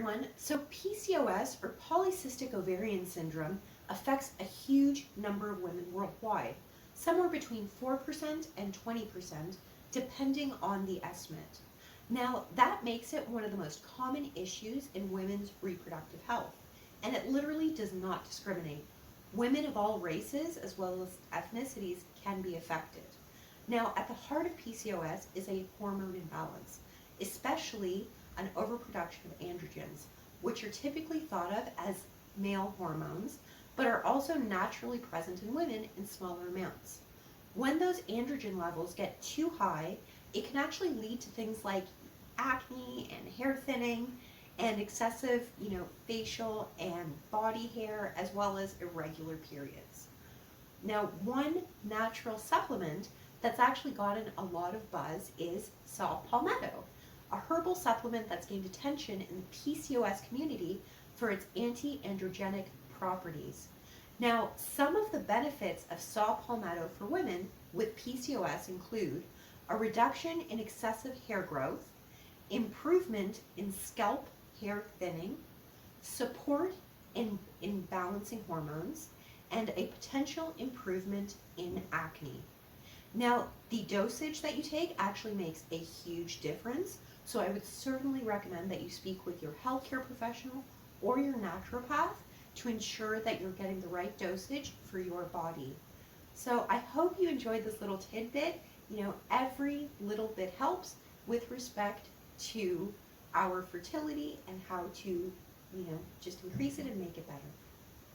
everyone. So PCOS, or Polycystic Ovarian Syndrome, affects a huge number of women worldwide, somewhere between 4% and 20%, depending on the estimate. Now, that makes it one of the most common issues in women's reproductive health, and it literally does not discriminate. Women of all races, as well as ethnicities, can be affected. Now, at the heart of PCOS is a hormone imbalance, especially an overproduction of androgens, which are typically thought of as male hormones, but are also naturally present in women in smaller amounts. When those androgen levels get too high, it can actually lead to things like acne and hair thinning and excessive, facial and body hair, as well as irregular periods. Now, one natural supplement that's actually gotten a lot of buzz is Saw Palmetto, a herbal supplement that's gained attention in the PCOS community for its anti-androgenic properties. Now, some of the benefits of Saw Palmetto for women with PCOS include a reduction in excessive hair growth, improvement in scalp hair thinning, support in balancing hormones, and a potential improvement in acne. Now, the dosage that you take actually makes a huge difference, so I would certainly recommend that you speak with your healthcare professional or your naturopath to ensure that you're getting the right dosage for your body. So I hope you enjoyed this little tidbit. Every little bit helps with respect to our fertility and how to, just increase it and make it better.